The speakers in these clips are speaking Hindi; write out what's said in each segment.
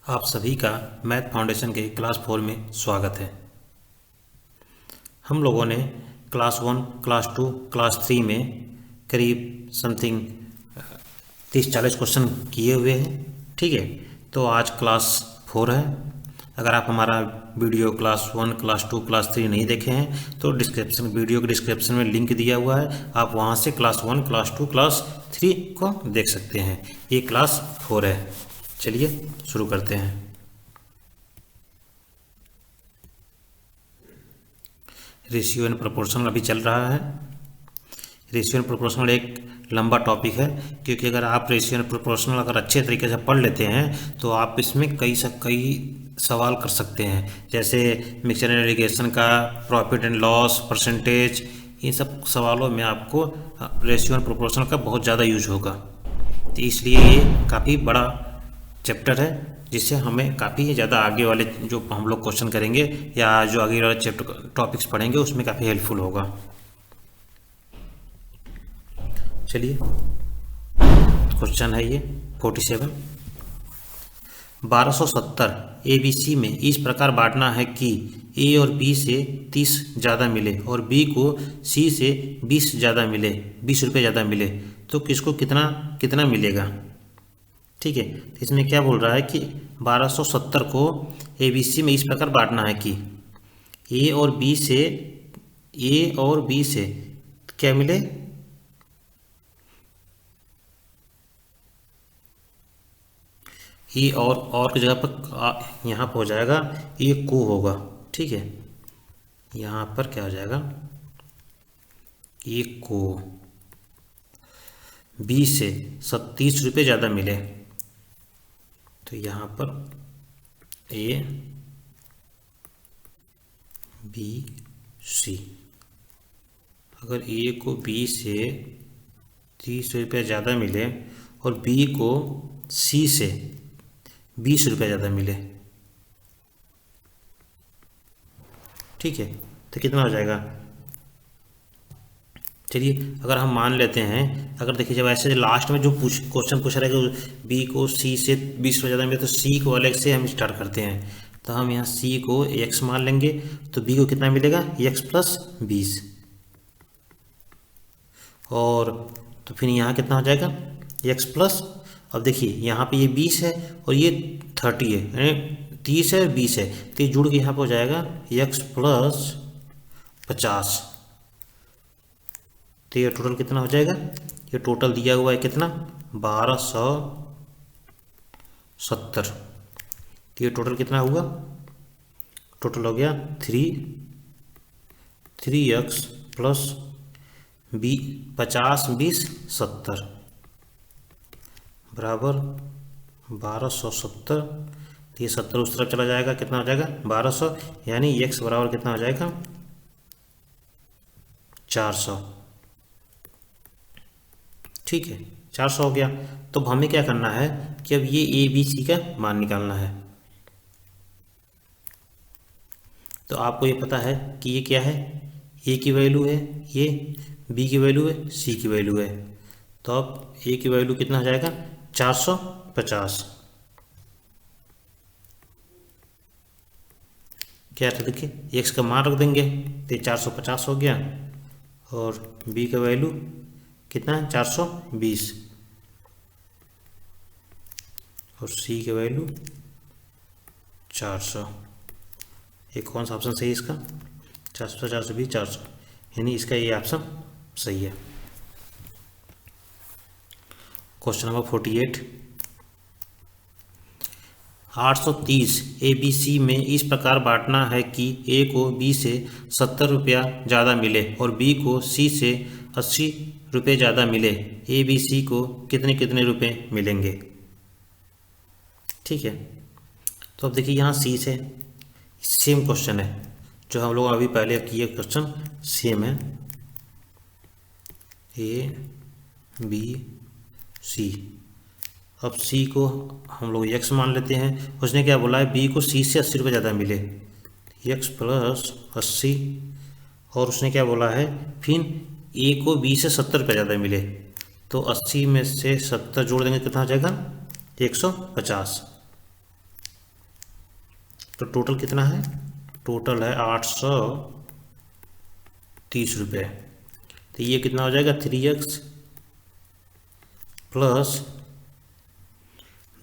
आप सभी का मैथ फाउंडेशन के क्लास 4 में स्वागत है। हम लोगों ने क्लास 1, क्लास 2, क्लास 3 में करीब समथिंग 30-40 क्वेश्चन किए हुए हैं। ठीक है, तो आज क्लास 4 है। अगर आप हमारा वीडियो क्लास 1, क्लास 2, क्लास 3 नहीं देखे हैं तो वीडियो के डिस्क्रिप्शन में लिंक दिया हुआ है, आप वहाँ से क्लास 1, क्लास 2, क्लास 3 को देख सकते हैं। ये क्लास 4 है। चलिए शुरू करते हैं। रेशियो एंड प्रोपोर्शनल अभी चल रहा है। रेशियो एंड प्रोपोर्शनल एक लंबा टॉपिक है, क्योंकि अगर आप रेशियो एंड प्रोपोर्शनल अगर अच्छे तरीके से पढ़ लेते हैं तो आप इसमें कई सवाल कर सकते हैं, जैसे मिक्सचर एंड एलिगेशन का, प्रॉफिट एंड लॉस, परसेंटेज। इन सब सवालों में आपको रेशियो एंड प्रोपोर्शनल का बहुत ज़्यादा यूज होगा। तो इसलिए ये काफ़ी बड़ा चैप्टर है, जिससे हमें काफ़ी ज़्यादा आगे वाले जो हम लोग क्वेश्चन करेंगे या जो आगे वाले चैप्टर टॉपिक्स पढ़ेंगे उसमें काफ़ी हेल्पफुल होगा। चलिए क्वेश्चन है ये 47। 1270 ABC में इस प्रकार बांटना है कि A और B से 30 ज़्यादा मिले और B को C से 20 ज़्यादा मिले, 20 रुपये ज़्यादा मिले, तो किसको कितना कितना मिलेगा। ठीक है, तो इसमें क्या बोल रहा है कि 1270 को ABC में इस प्रकार बांटना है कि A और B से क्या मिले, ए और की जगह पर यहाँ पर हो जाएगा ए को होगा। ठीक है, यहाँ पर क्या हो जाएगा, ए को बी से 30 रुपये ज़्यादा मिले, तो यहाँ पर ए बी सी। अगर ए को बी से 30 रुपये ज़्यादा मिले और बी को सी से 20 रुपये ज़्यादा मिले, ठीक है, तो कितना हो जाएगा। चलिए अगर हम मान लेते हैं, अगर देखिए जब ऐसे लास्ट में जो क्वेश्चन पूछ रहा है कि बी को सी से 20 रुपये ज़्यादा मिले, तो सी को अलग से हम स्टार्ट करते हैं। तो हम यहाँ सी को x मान लेंगे, तो बी को कितना मिलेगा, x प्लस 20, और तो फिर यहाँ कितना हो जाएगा, x प्लस, अब देखिए यहाँ पे ये 20 है और ये 30 है, यानी 30 है और 20 है, तो ये जुड़ के यहाँ पे हो जाएगा x प्लस 50। तो ये टोटल कितना हो जाएगा, ये टोटल दिया हुआ है कितना, 1270। तो ये टोटल कितना हुआ, टोटल हो गया 3x प्लस 50, 20, 70 बराबर 1270। तो ये 70 उस तरफ चला जाएगा, कितना हो जाएगा 1200, यानी x बराबर कितना हो जाएगा 400। ठीक है, 400 हो गया। तो हमें क्या करना है कि अब ये ए बी सी का मान निकालना है। तो आपको ये पता है कि ये क्या है, ए की वैल्यू है, ये बी की वैल्यू है, सी की वैल्यू है। तो अब ए की वैल्यू कितना हो जाएगा 450। क्या था, देखिए एक्स का मान रख देंगे तो 450 हो गया, और बी का वैल्यू कितना है 420, और सी का वैल्यू 400। ये कौन सा ऑप्शन सही है इसका, 400, 420, 400, यानी इसका ये ऑप्शन सही है। Question number 48। 830 ABC में इस प्रकार बांटना है कि A को B से 70 रुपया ज़्यादा मिले और B को C से 80 रुपये ज़्यादा मिले, ABC को कितने कितने रुपए मिलेंगे। ठीक है, तो अब देखिए यहाँ C से सेम क्वेश्चन है जो हम लोग अभी पहले किए, क्वेश्चन सेम है, A B C। अब C को हम लोग x मान लेते हैं, उसने क्या बोला है, B को C से 80 रुपये ज़्यादा मिले, x प्लस 80, और उसने क्या बोला है फिर A को B से 70 रुपये ज़्यादा मिले, तो 80 में से 70 जोड़ देंगे कितना हो जाएगा 150। तो टोटल कितना है? टोटल है 830 रुपये। तो ये कितना हो जाएगा? 3x प्लस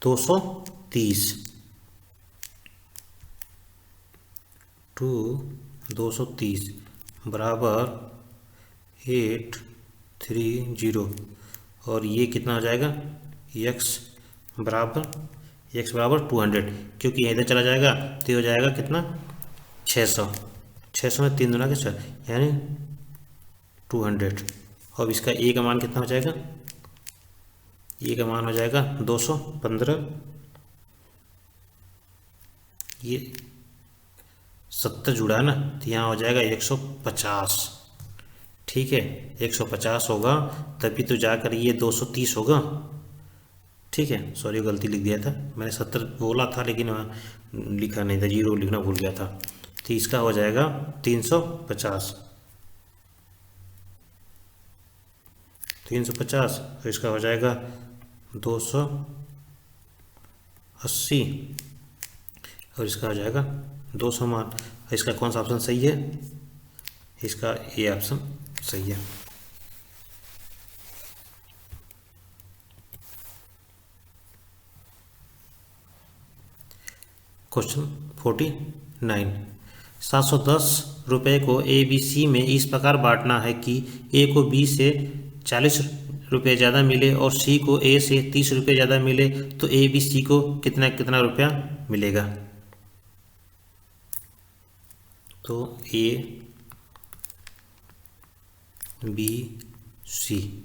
230 टू 230 बराबर 830। और ये कितना हो जाएगा? x बराबर 200, क्योंकि इधर चला जाएगा तो हो जाएगा कितना? 600। 600 में 3 दूना के 6, यानी 200। अब इसका ए का मान कितना हो जाएगा? ए का मान हो जाएगा 215। ये 70 जुड़ा है ना, तो यहाँ हो जाएगा 150। ठीक है, 150 होगा, तभी तो जाकर ये 230 होगा। ठीक है, सॉरी गलती लिख दिया था मैंने, 70 बोला था लेकिन वहाँ लिखा नहीं था, 0 लिखना भूल गया था। तो इसका हो जाएगा 350। 350, तो इसका हो जाएगा 280, और इसका हो जाएगा 200 मान। इसका कौन सा ऑप्शन सही है? इसका ए ऑप्शन सही है। क्वेश्चन 49, 710 रुपये को ए बी सी में इस प्रकार बांटना है कि ए को बी से 40 रुपये ज़्यादा मिले और सी को ए से 30 रुपये ज़्यादा मिले, तो ए बी सी को कितना कितना रुपया मिलेगा? तो ए बी सी,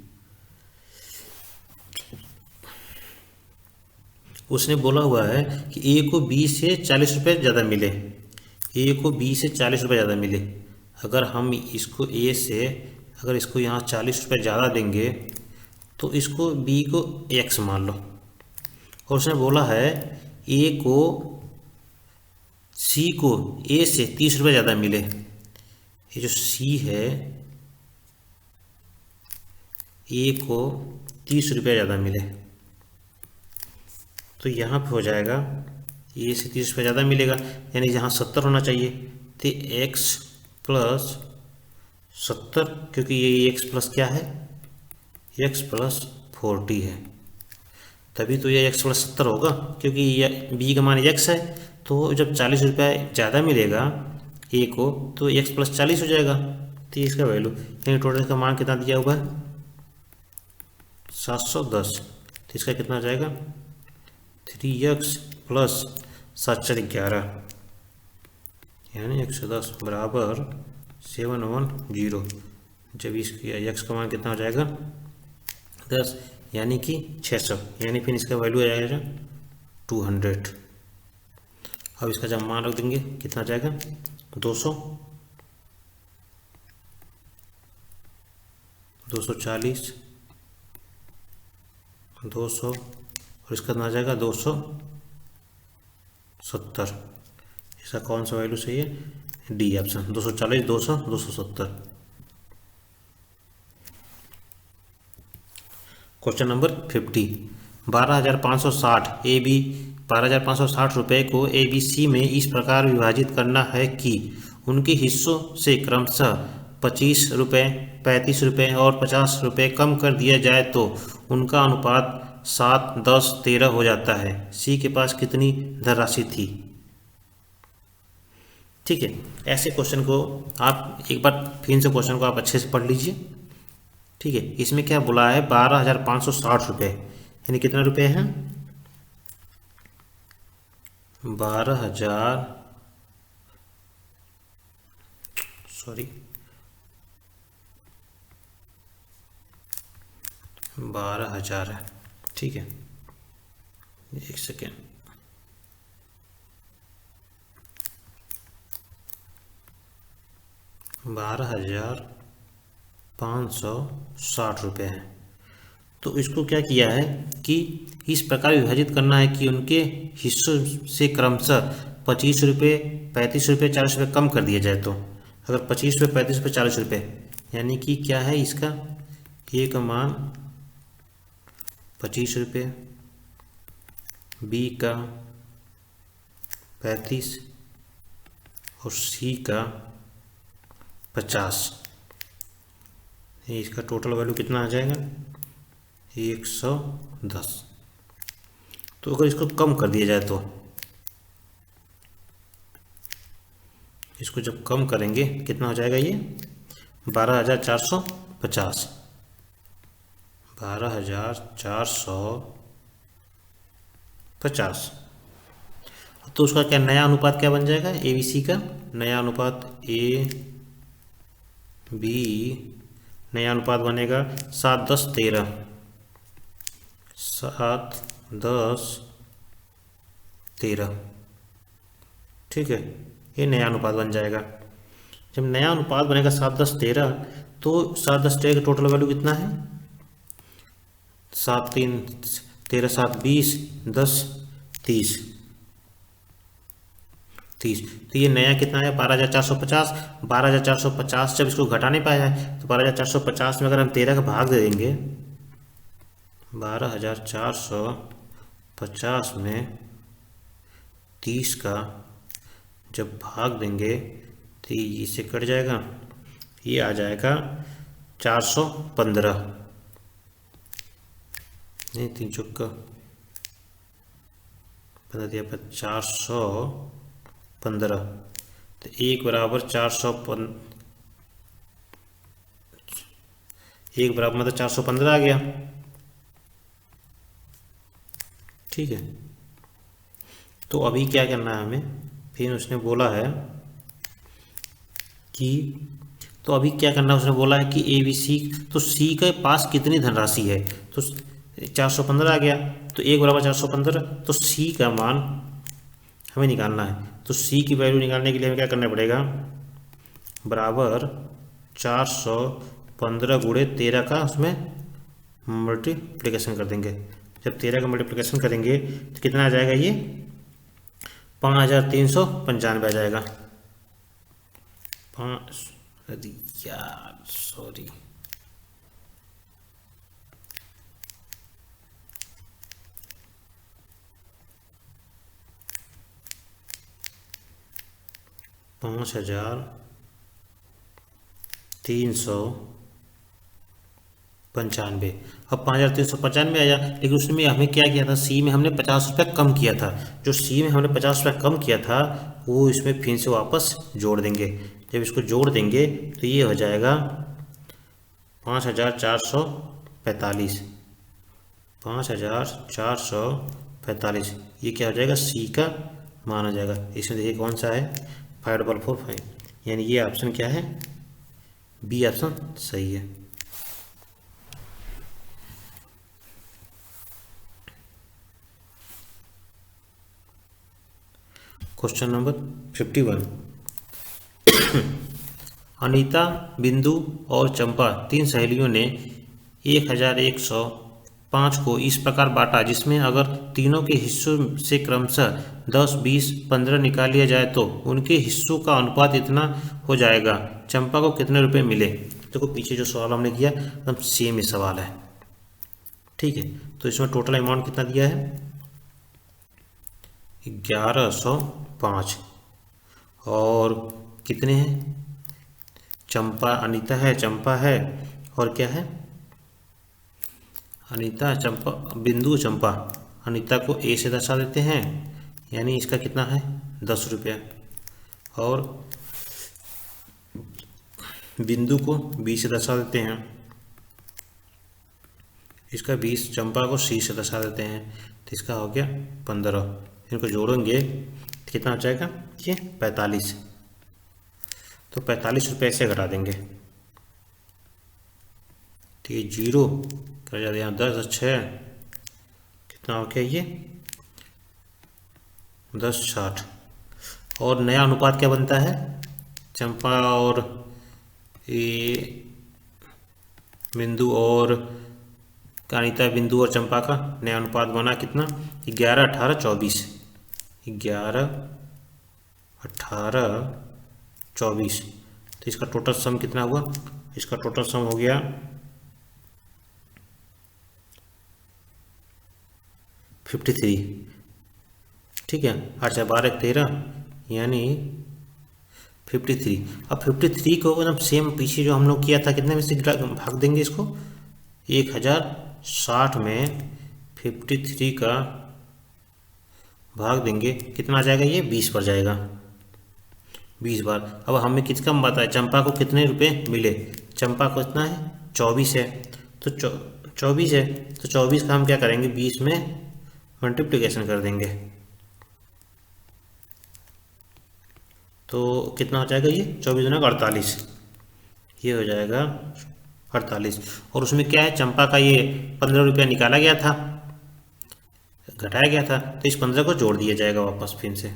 उसने बोला हुआ है कि ए को बी से 40 रुपये ज़्यादा मिले, ए को बी से 40 रुपये ज़्यादा मिले। अगर हम इसको ए से, अगर इसको यहाँ 40 रुपये ज़्यादा देंगे तो इसको बी को एक्स मान लो, और उसने बोला है ए को सी को ए से 30 रुपये ज़्यादा मिले। ये जो सी है, ए को 30 रुपये ज़्यादा मिले, तो यहाँ पे हो जाएगा ए से 30 रुपये ज़्यादा मिलेगा, यानी जहाँ 70 होना चाहिए तो x प्लस 70, क्योंकि ये x प्लस क्या है? x प्लस 40 है, तभी तो ये x प्लस 70 होगा, क्योंकि ये b का मान x है। तो जब 40 रुपये ज़्यादा मिलेगा a को, तो x प्लस 40 हो जाएगा। तो इसका वैल्यू, यानी टोटल का मान कितना दिया हुआ है? 710। तो इसका कितना हो जाएगा? 3x प्लस 711, यानी 110 बराबर 710। जब इसकी x का मान कितना हो जाएगा? 10, यानी कि 600, यानी फिर इसका वैल्यू आ जाएगा 200। अब इसका जब मान रख देंगे कितना आ जाएगा? 200, 240, 200, और इसका कितना आ जाएगा? 270। इसका कौन सा वैल्यू सही है? D option, 240, 200, 270। Question number 50, 12,560 A B 12,560 रुपये को ए बी सी में इस प्रकार विभाजित करना है कि उनके हिस्सों से क्रमशः 25 रुपये, 35 रुपये और 50 रुपये कम कर दिया जाए तो उनका अनुपात 7, 10, 13 हो जाता है। सी के पास कितनी धनराशि थी? ठीक है, ऐसे क्वेश्चन को आप एक बार फिर से क्वेश्चन को आप अच्छे से पढ़ लीजिए। ठीक है, इसमें क्या बोला है? 12,560 रुपये, यानी कितना रुपये है? 12,000 है। ठीक है, एक सेकेंड, 12,560 रुपये है। तो इसको क्या किया है कि इस प्रकार विभाजित करना है कि उनके हिस्सों से क्रमशः 25 रुपये, 35 रुपये, 40 रुपये कम कर दिया जाए। तो अगर 25 रुपये, 35 रुपये, 40 रुपये, यानी कि क्या है इसका? ए का मान 25 रुपये, बी का 35, और सी का 50, इसका टोटल वैल्यू कितना आ जाएगा 110। तो अगर इसको कम कर दिया जाए तो इसको जब कम करेंगे कितना हो जाएगा ये 12,450, 12,450। तो उसका क्या नया अनुपात क्या बन जाएगा ए बी सी का नया अनुपात ए बी नया अनुपात बनेगा 7, 10, 13, 7, 10, 13। ठीक है, ये नया अनुपात बन जाएगा। जब नया अनुपात बनेगा 7, 10, 13, तो 7, 10, 13 का टोटल वैल्यू कितना है 7, 3, 13, 7, 20, 10, 30। तो ये नया कितना है 12,450। 12,450 जब इसको घटा नहीं पाया है तो 12,450 में अगर हम 13 का भाग दे देंगे 12,450 में 30 का जब भाग देंगे तो ये इससे कट जाएगा, ये आ जाएगा 415। नहीं 3 चौका 15 दिया 415, तो 1 बराबर 415, 1 बराबर मतलब 415 आ गया। ठीक है, तो अभी क्या करना है हमें, फिर उसने बोला है कि तो अभी क्या करना है, उसने बोला है कि ए बी सी, तो सी के पास कितनी धनराशि है, तो 415 आ गया, तो 1 बराबर 415, तो सी का मान हमें निकालना है। तो सी की वैल्यू निकालने के लिए हमें क्या करना पड़ेगा, बराबर 415 गुणे 13 का उसमें मल्टीप्लिकेशन कर देंगे। जब 13 का मल्टीप्लिकेशन करेंगे तो कितना आ जाएगा, ये 5,395 आ जाएगा। 5 यार सॉरी 5,395। अब 5,395 आया, लेकिन उसमें हमें क्या किया था, सी में हमने 50 रुपया कम किया था। जो सी में हमने 50 रुपया कम किया था वो इसमें फिर से वापस जोड़ देंगे। जब इसको जोड़ देंगे तो ये हो जाएगा 5,445, 5,445। ये क्या हो जाएगा, सी का मान हो जाएगा। इसमें देखिए कौन सा है 5,445, यानी ये ऑप्शन क्या है, बी ऑप्शन सही है। Question number 51। अनीता, बिंदु और चंपा 3 सहेलियों ने 1,105 को इस प्रकार बांटा जिसमें अगर तीनों के हिस्सों से क्रमशः 10, 20, 15 निकाल लिया जाए तो उनके हिस्सों का अनुपात इतना हो जाएगा। चंपा को कितने रुपए मिले। देखो पीछे जो सवाल हमने किया एकदम सेम ही सवाल है। ठीक है, तो इसमें टोटल अमाउंट कितना दिया है 1,105, और कितने हैं, चंपा अनीता है, चंपा है, और क्या है, अनीता, चंपा, बिंदु, चंपा। अनीता को ए से दर्शा देते हैं, यानी इसका कितना है 10 रुपया, और बिंदु को बी से दर्शा देते हैं, इसका 20, चंपा को सी से दर्शा देते हैं, तो इसका हो गया 15। इनको जोड़ेंगे तो कितना हो जाएगा, ये 45। तो 45 रुपये से घटा देंगे, तो ये 0 कर जाते हैं, 10, 6 कितना हो गया, ये 10, 60। और नया अनुपात क्या बनता है, चंपा और ये बिंदु और अनीता, बिंदु और चंपा का नया अनुपात बना कितना, 11, 18, 24, 11, 18, 24। तो इसका टोटल सम कितना हुआ, इसका टोटल सम हो गया 53। ठीक है, 8, 12, 13, यानी 53। अब 53 को मतलब सेम पीछे जो हम लोग किया था कितने में से भाग देंगे इसको, 1060 में 53 का भाग देंगे, कितना आ जाएगा, ये 20 पर जाएगा, 20 बार। अब हमें किसका बताया, चंपा को कितने रुपए मिले, चंपा को इतना है 24 है, तो 24 है, तो 24 का हम क्या करेंगे 20 में मल्टीप्लिकेशन कर देंगे, तो कितना हो जाएगा, ये 24 गुना 48, ये हो जाएगा 48। और उसमें क्या है, चंपा का ये 15 रुपया निकाला गया था, घटाया गया था, तो इस 15 को जोड़ दिया जाएगा वापस फिर से,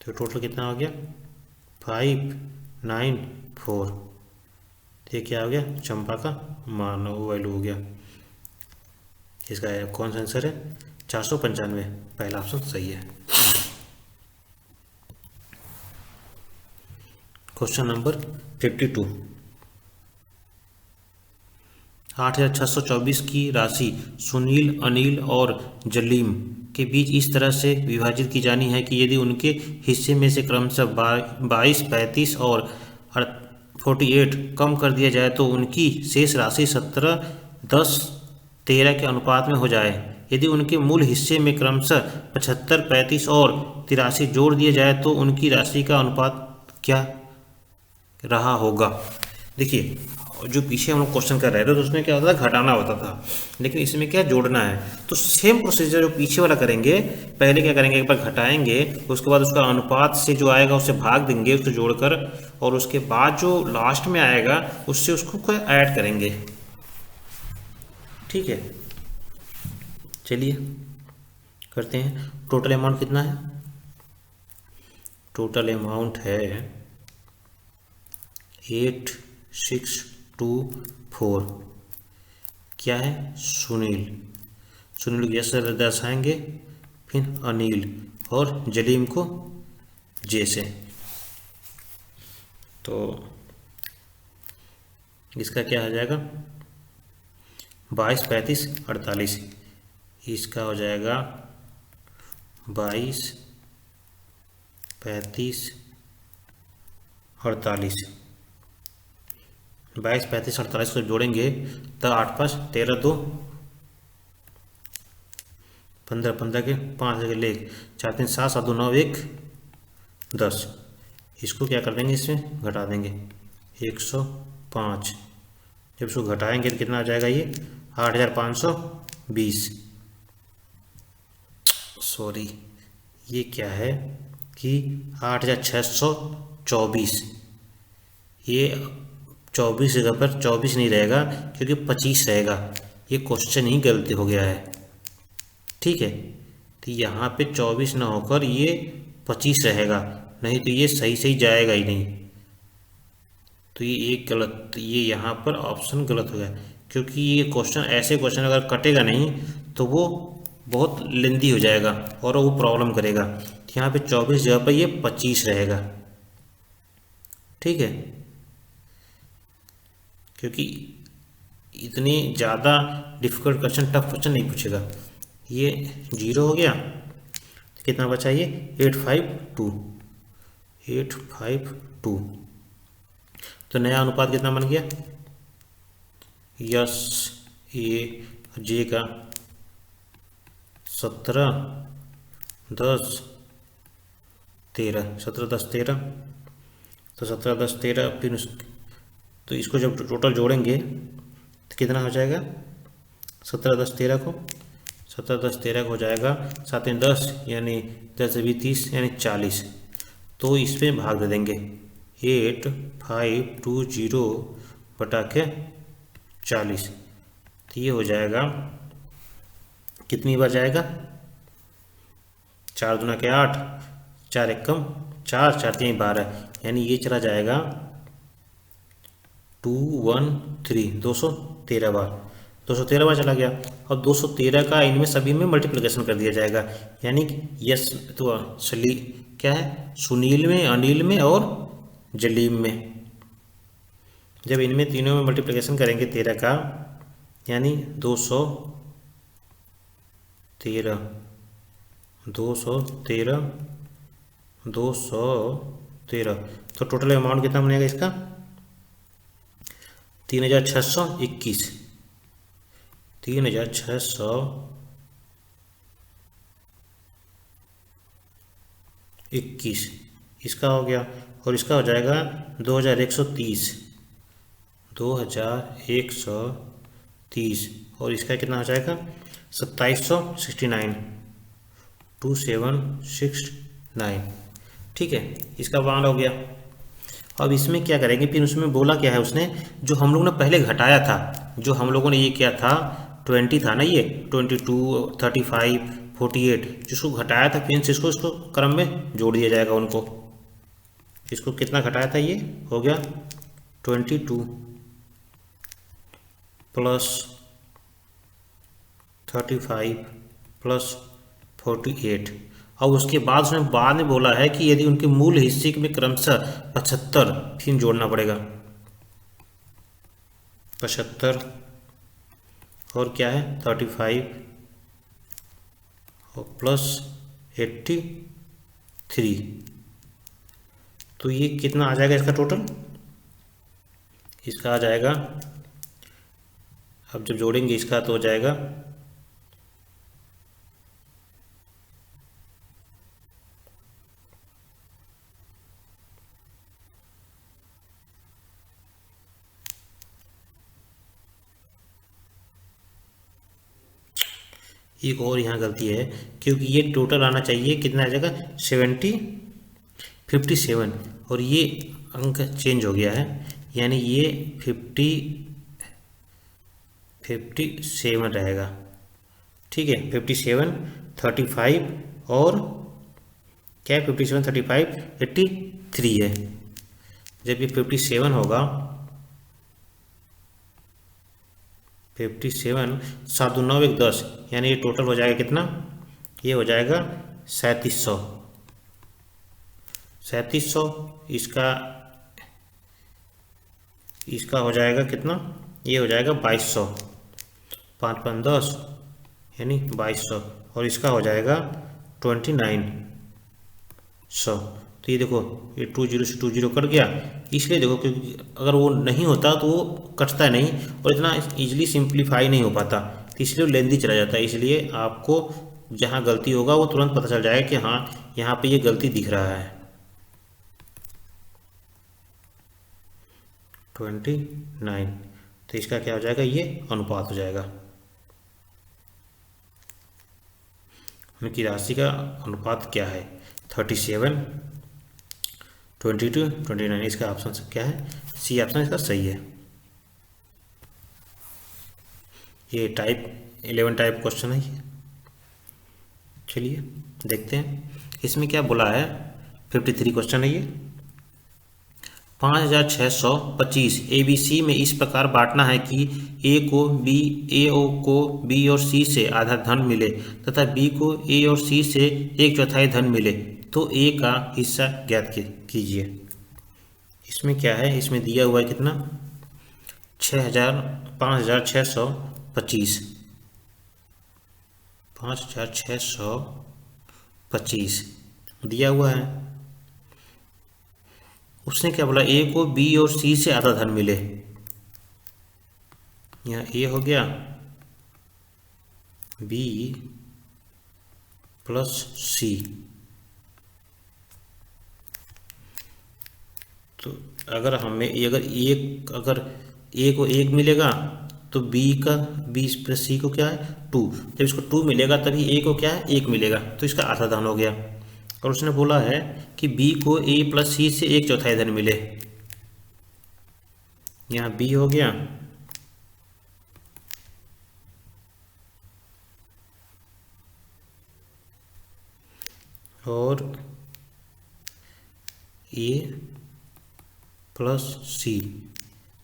तो टोटल कितना हो गया 594। ये क्या हो गया, चंपा का मान वैल्यू हो गया। इसका कौन सा आंसर है, 495, पहला ऑप्शन सही है। क्वेश्चन नंबर 52, 8624 की राशि सुनील, अनिल और जलीम के बीच इस तरह से विभाजित की जानी है कि यदि उनके हिस्से में से क्रमशः 22, 35 और 48 कम कर दिया जाए तो उनकी शेष राशि 17, 10, 13 के अनुपात में हो जाए। यदि उनके मूल हिस्से में क्रमशः 75, 35 और 83 जोड़ दिए जाए तो उनकी राशि का अनुपात क्या रहा होगा। देखिए जो पीछे हम लोग क्वेश्चन कर रहे थे तो उसमें क्या होता था, घटाना होता था, लेकिन इसमें क्या जोड़ना है। तो सेम प्रोसीजर जो पीछे वाला करेंगे, पहले क्या करेंगे, एक बार घटाएंगे, उसके बाद उसका अनुपात से जो आएगा उससे भाग देंगे, उसको जोड़कर, और उसके बाद जो लास्ट में आएगा उससे उसको ऐड करेंगे। ठीक है, चलिए करते हैं। टोटल अमाउंट कितना है, टोटल अमाउंट है 8624। क्या है, सुनील, सुनील को जैसे दर्शाएंगे, फिर अनिल और जलीम को जैसे, तो इसका क्या हो जाएगा 22, 35, 48, इसका हो जाएगा 22, 35, 48, 22, 35, 48 को जोड़ेंगे तो 8, 5, 13, 2, 15, 15 के 5 के ले 4, 3, 7, 7, 2, 9, 1, 10। इसको क्या कर देंगे, इसमें घटा देंगे 105। जब इसको घटाएंगे तो कितना आ जाएगा, ये 8520। सॉरी, ये क्या है कि 8624, ये 24 जगह पर 24 नहीं रहेगा क्योंकि 25 रहेगा, ये क्वेश्चन ही गलती हो गया है। ठीक है, तो यहाँ पे 24 ना होकर ये 25 रहेगा, नहीं तो ये सही सही जाएगा ही नहीं, तो ये एक गलत, ये यहाँ पर ऑप्शन गलत हो गया, क्योंकि ये क्वेश्चन, ऐसे क्वेश्चन अगर कटेगा नहीं तो वो बहुत लेंदी हो जाएगा और वो प्रॉब्लम करेगा। यहाँ पे 24 जगह पर ये 25 रहेगा। ठीक है, क्योंकि इतने ज़्यादा डिफिकल्ट क्वेश्चन, टफ क्वेश्चन नहीं पूछेगा। ये 0 हो गया, तो कितना बचा, ये 852, 852। तो नया अनुपात कितना बन गया, यस ए जे का 17, 10, 13, 17, 10, 13, तो 17, 10, 13, फिर तो इसको जब टोटल जोड़ेंगे तो कितना हो जाएगा, 17, 10, 13 को, 17, 10, 13 को हो जाएगा 7, 10 यानी 10 से 20, 30 यानी 40, तो इसमें भाग दे देंगे 8520 बटा के 40, तो ये हो जाएगा, कितनी बार जाएगा, 4 दूना के 8, 4 एक कम 4, 4 3 12, यानी ये चला जाएगा 213, 213 बार, 213 बार चला गया। और 213 का इनमें सभी में मल्टीप्लिकेशन कर दिया जाएगा, यानी यस तो सली क्या है, सुनील में, अनिल में और जलीम में। जब इनमें तीनों में मल्टीप्लिकेशन करेंगे 13 का, यानी 213, 213, 213। तो टोटल अमाउंट कितना बनेगा इसका? 3621। 3621 इसका हो गया। और इसका हो जाएगा 2130। 2130 और इसका कितना हो जाएगा? 2769। 2769। ठीक है, इसका मान हो गया। अब इसमें क्या करेंगे फिर? उसमें बोला क्या है उसने, जो हम लोगों ने पहले घटाया था, जो हम लोगों ने ये क्या था 20 था ना, ये 22 35 48 जिसको घटाया था, फिर से इसको क्रम में जोड़ दिया जाएगा उनको। इसको कितना घटाया था? ये हो गया 22 प्लस 35 प्लस 48। अब उसके बाद उसने बाद में बोला है कि यदि उनके मूल हिस्से में क्रमशः 75 फिर जोड़ना पड़ेगा। 75 और क्या है 35 और प्लस 83। तो ये कितना आ जाएगा इसका टोटल? इसका आ जाएगा, अब जब जोड़ेंगे इसका तो हो जाएगा एक और यहाँ गलती है, क्योंकि ये टोटल आना चाहिए कितना आ जाएगा 57 और ये अंक चेंज हो गया है, यानी ये 57 रहेगा। ठीक है, 57 35 और क्या है 57 35 83 है। जब ये 57 होगा 57 7 2 9 1 10, यानी ये टोटल हो जाएगा कितना? ये हो जाएगा 3700। 3700 इसका हो जाएगा कितना? ये हो जाएगा 2200। 5 5 10 यानी 2200 और इसका हो जाएगा 2900। तो ये देखो ये 20 से 20 कट गया, इसलिए देखो क्योंकि अगर वो नहीं होता तो वो कटता नहीं और इतना इजीली सिंप्लीफाई नहीं हो पाता, तो इसलिए लेंदी चला जाता है। इसलिए आपको जहाँ गलती होगा वो तुरंत पता चल जाएगा कि हाँ यहाँ पे ये गलती दिख रहा है। 29। तो इसका क्या हो जाएगा? ये अनुपात हो जाएगा, उनकी राशि का अनुपात क्या है 37 22 29। इसका ऑप्शन क्या है? सी ऑप्शन इसका सही है। ये टाइप 11 टाइप क्वेश्चन है। चलिए देखते हैं इसमें क्या बोला है। 53 क्वेश्चन है ये। 5625 ABC में इस प्रकार बांटना है कि ए को बी और सी से आधा धन मिले तथा बी को ए और सी से 1/4 धन मिले, तो ए का हिस्सा ज्ञात कीजिए। इसमें क्या है? इसमें दिया हुआ है कितना? 5625 5625 दिया हुआ है। उसने क्या बोला? ए को बी और सी से आधा धन मिले। यहाँ ए हो गया बी प्लस सी, तो अगर ए को 1 मिलेगा तो बी प्लस सी को क्या है 2। जब इसको 2 मिलेगा तभी ए को क्या है 1 मिलेगा, तो इसका आधा धन हो गया। और उसने बोला है कि बी को ए प्लस सी से 1/4 धन मिले। यहाँ बी हो गया और ए प्लस सी,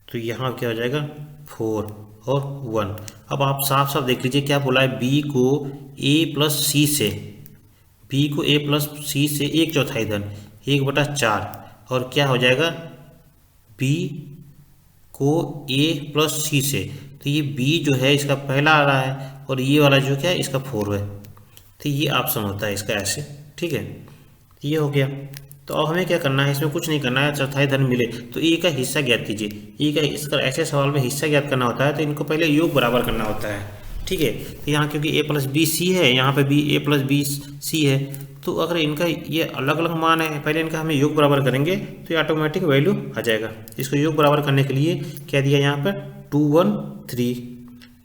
तो यहाँ क्या हो जाएगा 4 और 1। अब आप साफ साफ देख लीजिए क्या बोला है, बी को ए प्लस सी से 1/4 धन 1/4 और क्या हो जाएगा बी को ए प्लस सी से, तो ये बी जो है इसका पहला आ रहा है और ये वाला जो क्या है इसका 4 है, तो ये ऑप्शन होता है इसका ऐसे। ठीक है, ये हो गया। तो अब हमें क्या करना है, इसमें कुछ नहीं करना है, चौथाई धन मिले तो ए का हिस्सा ज्ञात कीजिए। ए का इसका ऐसे सवाल में हिस्सा ज्ञात करना होता है तो इनको पहले योग बराबर करना होता है, ठीक है। तो यहाँ क्योंकि ए प्लस बी सी है, यहाँ पे भी ए प्लस बी सी है, तो अगर इनका ये अलग अलग मान है, पहले इनका हमें योग बराबर करेंगे तो ये ऑटोमेटिक वैल्यू आ जाएगा। इसको योग बराबर करने के लिए क्या दिया यहाँ पर 2 1 3,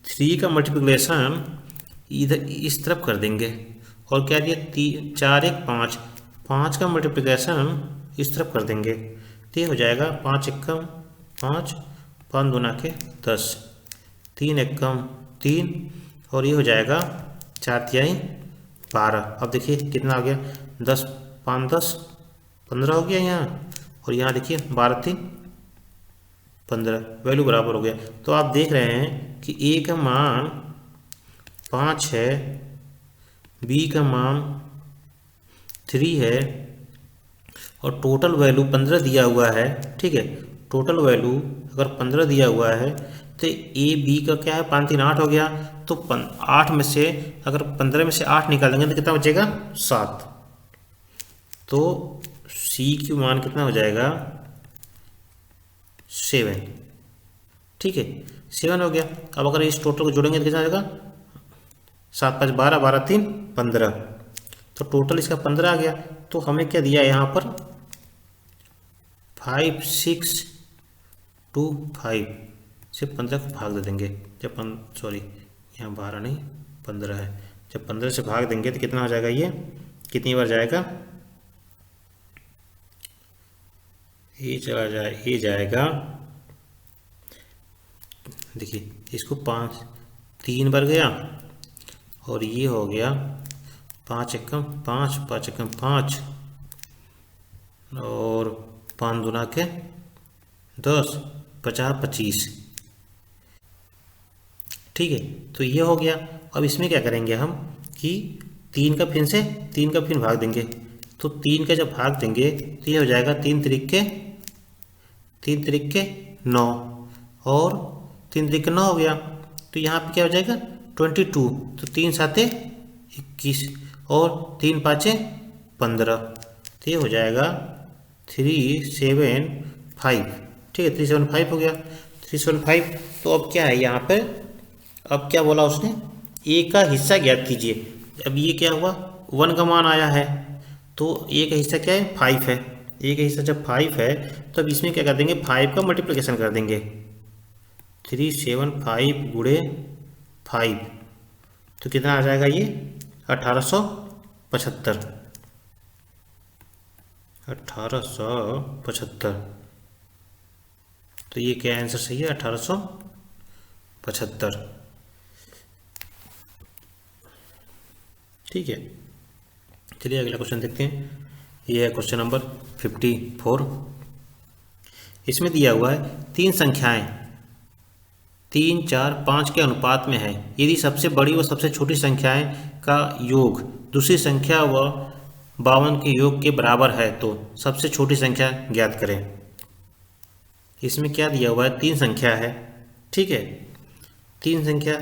3 का मल्टीप्लिकेशन इधर इस तरफ कर देंगे, और क्या दिया 4 1 5, 5 का मल्टीप्लिकेशन इस तरफ कर देंगे, तो ये हो जाएगा 5 एकम 5, 5 दूना के 10, 3 एकम 3, और ये हो जाएगा 4 तिहाई 12। अब देखिए कितना आ गया, 10 5 10 15 हो गया यहाँ, और यहाँ देखिए 12 3 15, वैल्यू बराबर हो गया। तो आप देख रहे हैं कि ए का मान 5 है, बी का मान 3 है, और टोटल वैल्यू 15 दिया हुआ है, ठीक है। टोटल वैल्यू अगर 15 दिया हुआ है तो ए बी का क्या है 5 3 8 हो गया, तो 8 में से अगर 15 में से 8 निकाल देंगे तो कितना बचेगा 7, तो सी की मान कितना हो जाएगा 7, ठीक है 7 हो गया। अब अगर इस टोटल को जोड़ेंगे तो कितना आ जाएगा 7 5 12, 12 3 15, तो टोटल इसका 15 आ गया। तो हमें क्या दिया यहाँ पर 5 6 2 5 से 15 को भाग दे देंगे, जब सॉरी यहाँ 12 नहीं 15 है, जब 15 से भाग देंगे तो कितना हो जाएगा, ये कितनी बार जाएगा, ये चला जाए, ये जाएगा, देखिए इसको 5 3 बार गया, और ये हो गया 5 एकम 5, 5 एकम 5, और 5 दूना के 10, 50 25, ठीक है। तो ये हो गया। अब इसमें क्या करेंगे हम कि 3 का फिर से 3 का फिर भाग देंगे, तो 3 का जब भाग देंगे तो ये हो जाएगा 3 त्रिक के 9, और 3 त्रिक के 9 हो गया, तो यहाँ पे क्या हो जाएगा 22, तो 3 7 21, और 3 5 15, तो ये हो जाएगा 3 7 5, ठीक है 3 7 5 हो गया 3 7 5। तो अब क्या है यहाँ पर, अब क्या बोला उसने, ए का हिस्सा ज्ञात कीजिए। अब ये क्या हुआ 1 का मान आया है, तो ए का हिस्सा क्या है 5 है, ए का हिस्सा जब 5 है तो अब इसमें क्या कर देंगे 5 का मल्टीप्लिकेशन कर देंगे, 3 7 5 गुणे 5, तो कितना आ जाएगा ये 1875, 1875। तो ये क्या आंसर सही है 1875, ठीक है। चलिए अगला क्वेश्चन देखते हैं। ये है क्वेश्चन नंबर 54। इसमें दिया हुआ है 3 संख्याएं 3 4 5 के अनुपात में है, यदि सबसे बड़ी व सबसे छोटी संख्याएं का योग दूसरी संख्या व 52 के योग के बराबर है तो सबसे छोटी संख्या ज्ञात करें। इसमें क्या दिया हुआ है 3 संख्या है, ठीक है 3 संख्या,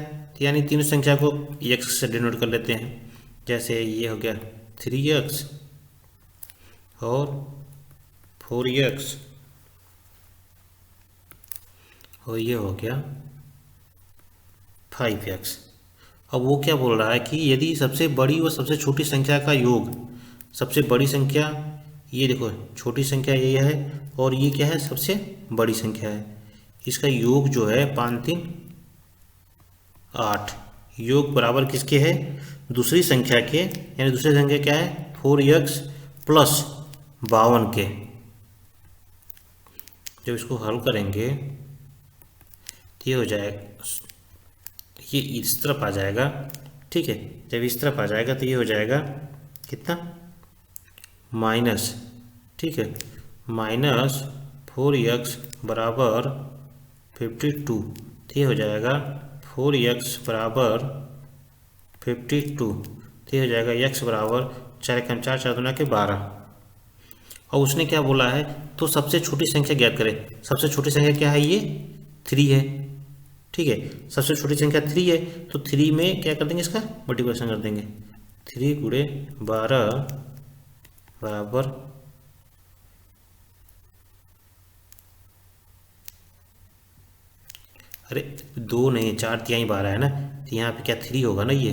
यानी तीनों संख्या को x से डिनोट कर लेते हैं। जैसे ये हो गया 3x और 4x, और ये हो गया 5x। अब वो क्या बोल रहा है कि यदि सबसे बड़ी व सबसे छोटी संख्या का योग, सबसे बड़ी संख्या ये देखो, छोटी संख्या ये है, और ये क्या है सबसे बड़ी संख्या है, इसका योग जो है 5 3 8, योग बराबर किसके है दूसरी संख्या के, यानी दूसरी संख्या क्या है 4x प्लस 52 के। जब इसको हल करेंगे तो ये हो जाएगा, ये इस तरफ आ जाएगा, ठीक है जब इस तरफ आ जाएगा तो ये हो जाएगा कितना माइनस, ठीक है माइनस 4x बराबर 52, तो ये हो जाएगा 4x बराबर 52, तो ये हो जाएगा x बराबर 4 कम 4 4 दूना के 12। और उसने क्या बोला है, तो सबसे छोटी संख्या ज्ञात करें। सबसे छोटी संख्या क्या है, ये 3 है, ठीक है सबसे छोटी संख्या 3 है, तो 3 में क्या कर देंगे इसका मल्टीप्लिकेशन कर देंगे, 3 गुणे 12 बराबर अरे 2 नहीं 4×3 12 है ना, तो यहाँ पे क्या 3 होगा ना, ये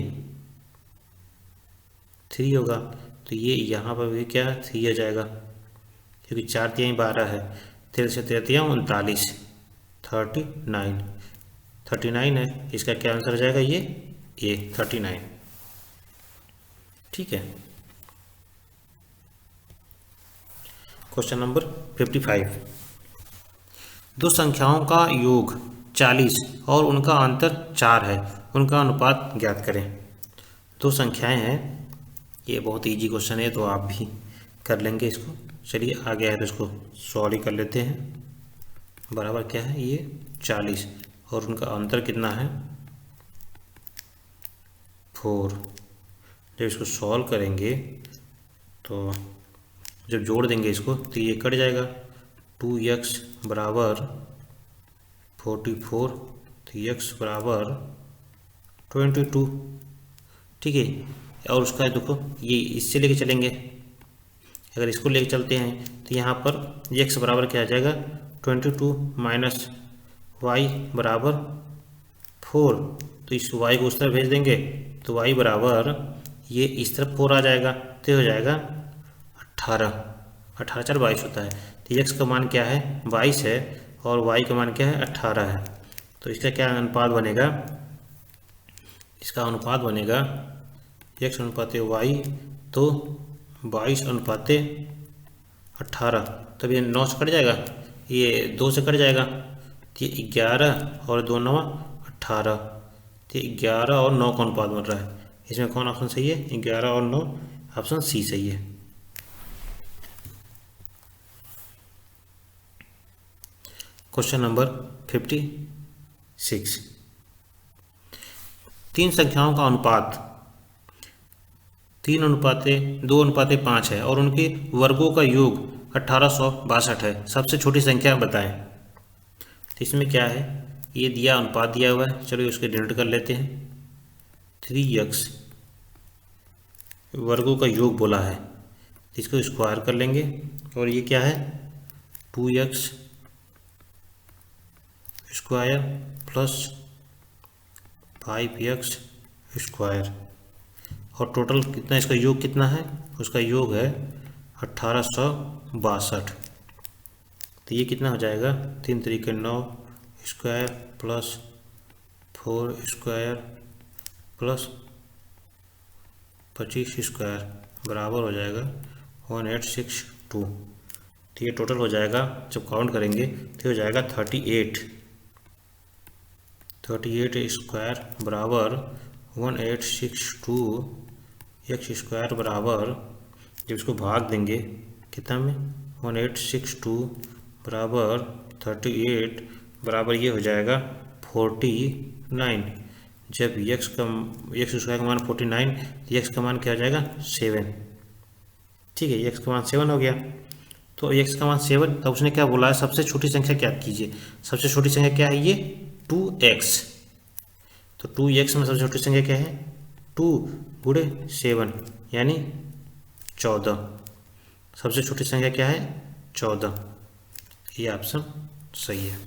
3 होगा, तो ये यहाँ पर भी क्या 3 आ जाएगा, क्योंकि 4×3 12 है, 3×3 39, 39 है, इसका क्या आंसर हो जाएगा, ये 39। ठीक है। क्वेश्चन नंबर 55, दो संख्याओं का योग 40 और उनका अंतर 4 है, उनका अनुपात ज्ञात करें। दो संख्याएं हैं, ये बहुत इजी क्वेश्चन है, तो आप भी कर लेंगे इसको। चलिए आगे है तो इसको सॉल्व ही कर लेते हैं। बराबर क्या है, ये 40 और उनका अंतर कितना है, 4। जब इसको सॉल्व करेंगे तो जब जोड़ देंगे इसको तो ये कट जाएगा, 2x बराबर 44, 3x बराबर 22। ठीक है, और उसका देखो ये इससे लेके चलेंगे, अगर इसको लेके चलते हैं तो यहाँ पर x बराबर क्या आ जाएगा, 22 माइनस y बराबर 4, तो इस y को उस तरफ भेज देंगे तो y बराबर ये इस तरफ 4 आ जाएगा, तो हो जाएगा 18, 18×4 = 22 होता है। तो x का मान क्या है, 22 है, और y का मान क्या है, 18 है। तो इसका क्या अनुपात बनेगा, इसका अनुपात बनेगा x अनुपात y, तो 22 अनुपात 18, तब ये 9 से कट जाएगा, ये 2 से कट जाएगा, तो ये 11 और 2 9 18, तो 11 और 9 का अनुपात बन रहा है। इसमें कौन ऑप्शन सही है, 11 और 9, ऑप्शन सी सही है। क्वेश्चन नंबर 56, तीन संख्याओं का अनुपात 3:2:5 है और उनके वर्गों का योग 1862 है, सबसे छोटी संख्या बताएं। तो इसमें क्या है, ये दिया अनुपात दिया हुआ है, चलो उसके डिनोट कर लेते हैं। 3x वर्गों का योग बोला है, इसको स्क्वायर कर लेंगे, और ये क्या है, 2x square plus 5x square, और टोटल कितना, इसका योग कितना है, उसका योग है 1862। तो ये कितना हो जाएगा, 3×3=9 square plus 4 square plus 25 square बराबर हो जाएगा 1862। तो ये टोटल हो जाएगा, जब काउंट करेंगे तो हो जाएगा 38 स्क्वायर बराबर 1862 x स्क्वायर बराबर, जब इसको भाग देंगे कितना में, 1862 बराबर 38 बराबर ये हो जाएगा 49। जब x स्क्वायर का मान 49, तो x का मान क्या हो जाएगा, 7। ठीक है, x का मान 7 हो गया, तो x का मान 7, तब उसने क्या बोला है, सबसे छोटी संख्या क्या कीजिए। सबसे छोटी संख्या क्या है, ये 2x, तो 2x में सबसे छोटी संख्या क्या है, 2 × 7 यानी 14। सबसे छोटी संख्या क्या है, 14। ये ऑप्शन सही है।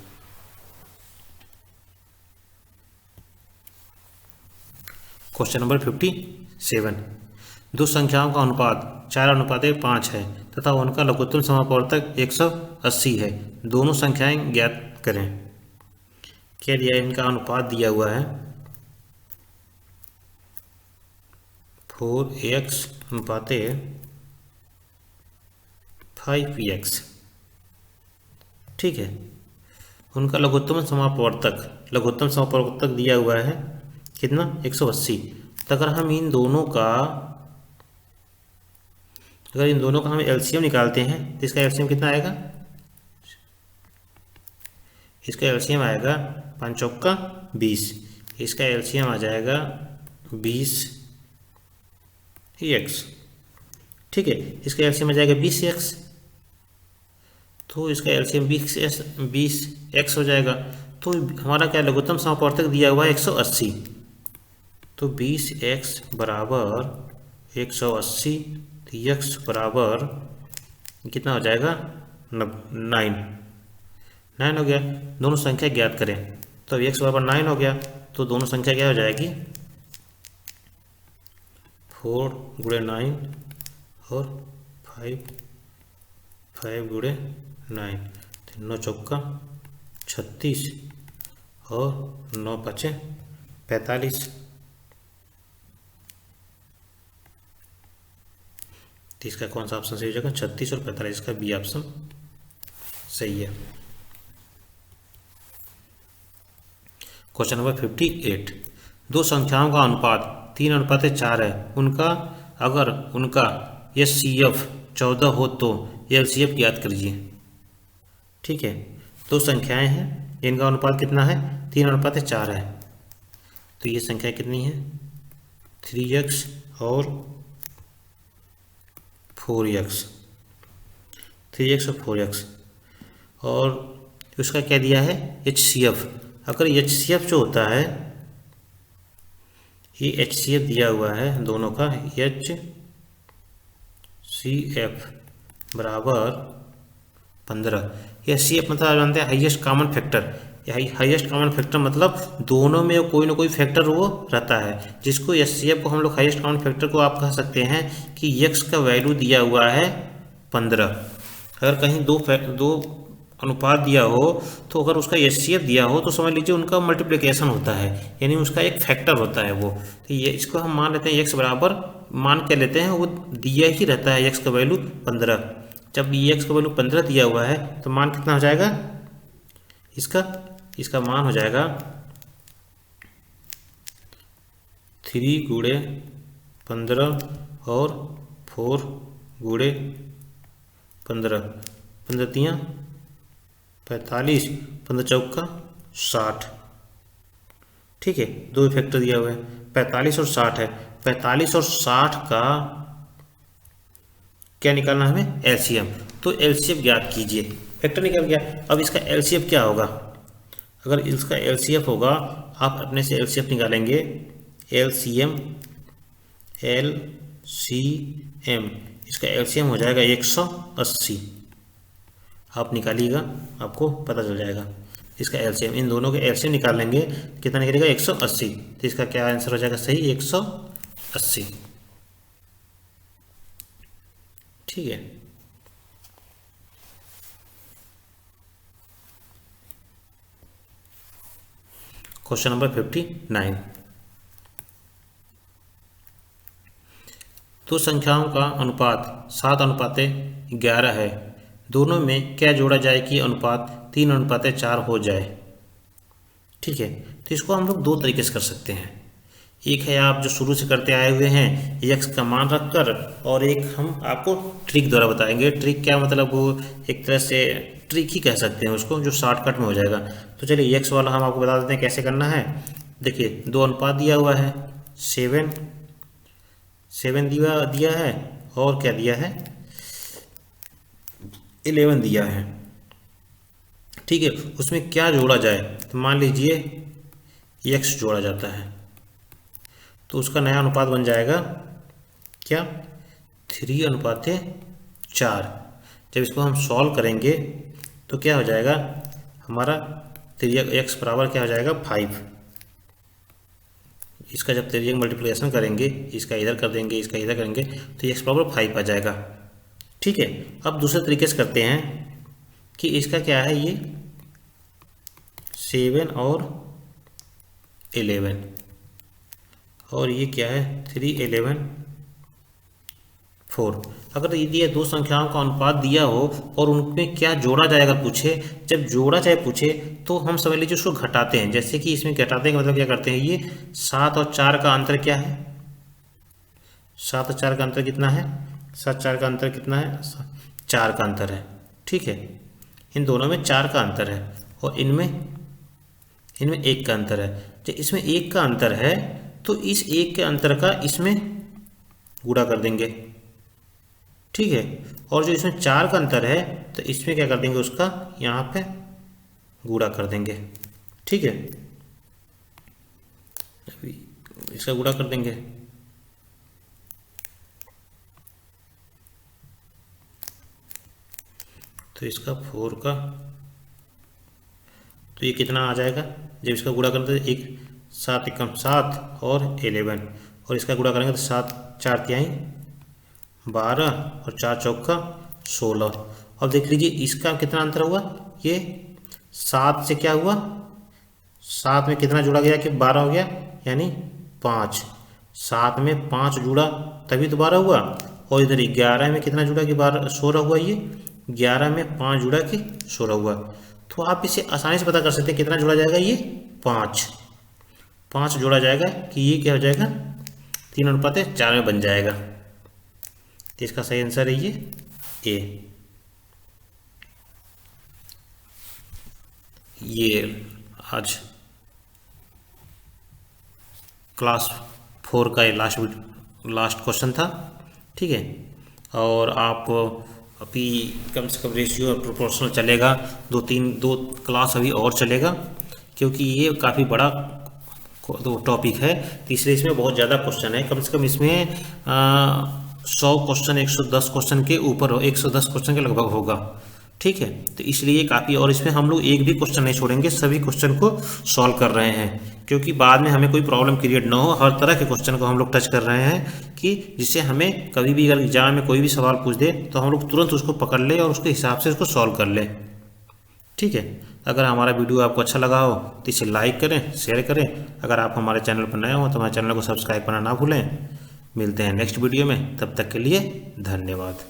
क्वेश्चन नंबर 57, दो संख्याओं का अनुपात 4:5 है तथा उनका लघुत्तम समापवर्तक 180 है, दोनों संख्याएं ज्ञात करें। क्या दिया है, इनका अनुपात दिया हुआ है 4x अनुपात 5x। ठीक है, उनका लघुत्तम समापवर्तक दिया हुआ है कितना, 180। तो अगर इन दोनों का हम एलसीएम निकालते हैं तो इसका एलसीएम कितना आएगा, इसका एलसीएम आएगा 5 चौका 20, इसका एलसीएम आ जाएगा 20x। ठीक है, इसका एलसीएम आ जाएगा 20x, तो इसका एलसीएम 20x हो जाएगा। तो हमारा क्या लघुत्तम समापवर्तक दिया हुआ है 180, तो 20x बराबर 180, तो यक्स बराबर कितना हो जाएगा 9 हो गया। दोनों संख्या ज्ञात करें तो यक्स बराबर 9 हो गया, तो दोनों संख्या क्या हो जाएगी 4 गुणे 9 और 5 गुणे 9, 9 चौका 36 और 9 पचे 45। तो इसका कौन सा ऑप्शन सही हो जाएगा 36 और 45, इसका बी ऑप्शन सही है। क्वेश्चन नंबर 58, दो संख्याओं का अनुपात 3:4 है, अगर उनका HCF 14 हो तो LCF ज्ञात करिए। ठीक है, दो संख्याएं हैं, इनका अनुपात कितना है 3:4 है, तो ये संख्या कितनी है 3x और 4x, 3x और 4x, और उसका क्या दिया है HCF। अगर HCF जो होता है, ये HCF दिया हुआ है दोनों का, HCF बराबर 15। HCF मतलब जानते हैं highest common factor. Highest common factor मतलब दोनों में कोई ना कोई फैक्टर वो रहता है, जिसको HCF को हम लोग हाईएस्ट कॉमन फैक्टर को आप कह सकते हैं कि x का वैल्यू दिया हुआ है 15। अगर कहीं दो अनुपात दिया हो तो अगर उसका HCF दिया हो तो समझ लीजिए उनका मल्टीप्लिकेशन होता है, यानी उसका एक फैक्टर होता है वो। तो ये इसको हम मान लेते हैं x बराबर, मान के लेते हैं वो दिया ही रहता है x का वैल्यू 15। जब x का वैल्यू 15 दिया हुआ है तो मान कितना हो जाएगा इसका मान हो जाएगा 3 गुणे 15 और 4 गुणे 15, 15 तियाँ 45, 15 चौका 60। ठीक है, दो फैक्टर दिया हुआ है 45 और 60 है। 45 और 60 का क्या निकालना है हमें LCM, तो LCM ज्ञात कीजिए। फैक्टर निकल गया, अब इसका LCM क्या होगा। अगर इसका LCM होगा, आप अपने से LCM निकालेंगे, LCM इसका LCM हो जाएगा 180। आप निकालिएगा, आपको पता चल जाएगा इसका LCM। इन दोनों के LCM निकाल लेंगे, कितना निकलेगा 180। तो इसका क्या आंसर हो जाएगा सही 180। ठीक है, क्वेश्चन नंबर 59, दो संख्याओं का अनुपात 7:11 है, दोनों में क्या जोड़ा जाए कि अनुपात 3:4 हो जाए। ठीक है, तो इसको हम लोग दो तरीके से कर सकते हैं। एक है आप जो शुरू से करते आए हुए हैं x का मान रखकर, और एक हम आपको ट्रिक द्वारा बताएंगे। ट्रिक क्या मतलब, वो एक तरह से ट्रिक ही कह सकते हैं उसको, जो शॉर्टकट में हो जाएगा। तो चलिए x वाला हम आपको बता देते हैं कैसे करना है। देखिए, दो अनुपात दिया हुआ है, 7 दिया है, और क्या दिया है 11 दिया है। ठीक है, उसमें क्या जोड़ा जाए, तो मान लीजिए x जोड़ा जाता है, तो उसका नया अनुपात बन जाएगा क्या 3:4। जब इसको हम सॉल्व करेंगे तो क्या हो जाएगा हमारा 3x बराबर क्या हो जाएगा 5। इसका जब 3 मल्टीप्लिकेशन करेंगे, इसका इधर कर देंगे, इसका इधर करेंगे, तो x बराबर 5 आ जाएगा। ठीक है, अब दूसरे तरीके से करते हैं कि इसका क्या है, ये 7 और 11, और ये क्या है 3, 11, 4। अगर ये दो संख्याओं का अनुपात दिया हो और उनमें क्या जोड़ा जाए अगर पूछे, जब जोड़ा जाए पूछे तो हम समझ लीजिए उसको घटाते हैं। जैसे कि इसमें घटाते हैं मतलब क्या करते हैं, ये 7 और 4 का अंतर क्या है, 7 और 4 का अंतर कितना है, 7 4 का अंतर कितना है 4 का अंतर है। ठीक है, इन दोनों में 4 का अंतर है और इनमें 1 का अंतर है। जब इसमें 1 का अंतर है तो इस 1 के अंतर का इसमें गुणा कर देंगे। ठीक है, और जो इसमें 4 का अंतर है तो इसमें क्या कर देंगे, उसका यहाँ पे गुणा कर देंगे। ठीक है, अभी इसका गुणा कर देंगे। तो इसका 4 का, तो ये कितना आ जाएगा जब इसका गुणा करेंगे तो 1 7 एकम 7 और 11, और इसका गुणा करेंगे तो 7 4 तिहाई 12 और 4 चौका 16। अब देख लीजिए इसका कितना अंतर हुआ, ये 7 से क्या हुआ, 7 में कितना जुड़ा गया कि 12 हो गया, यानी 5, 7 में 5 जुड़ा तभी तो 12 हुआ, और इधर 11 में कितना जुड़ा कि 12 16 हुआ, ये 11 में 5 जुड़ा कि 16 हुआ। तो आप इसे आसानी से पता कर सकते हैं कितना जोड़ा जाएगा, ये 5 जोड़ा जाएगा कि ये क्या हो जाएगा 3:4 में बन जाएगा। तो इसका सही आंसर है ये ए। ये आज क्लास 4 का ये लास्ट क्वेश्चन था, ठीक है। और आप अभी कम से कम रेशियो और प्रोपोर्शनल चलेगा, दो क्लास अभी और चलेगा, क्योंकि ये काफ़ी बड़ा टॉपिक है। तीसरे इसमें बहुत ज़्यादा क्वेश्चन है, कम से कम इसमें 100 क्वेश्चन 110 क्वेश्चन के ऊपर 110 क्वेश्चन के लगभग होगा, ठीक है। तो इसलिए काफ़ी, और इसमें हम लोग एक भी क्वेश्चन नहीं छोड़ेंगे, सभी क्वेश्चन को सॉल्व कर रहे हैं, क्योंकि बाद में हमें कोई प्रॉब्लम क्रिएट ना हो। हर तरह के क्वेश्चन को हम लोग टच कर रहे हैं कि जिससे हमें कभी भी अगर एग्जाम में कोई भी सवाल पूछ दे तो हम लोग तुरंत उसको पकड़ ले और उसके हिसाब से उसको सॉल्व कर ले, ठीक है। अगर हमारा वीडियो आपको अच्छा लगा हो तो इसे लाइक करें, शेयर करें। अगर आप हमारे चैनल पर नए हो तो हमारे चैनल को सब्सक्राइब करना ना भूलें। मिलते हैं नेक्स्ट वीडियो में, तब तक के लिए धन्यवाद।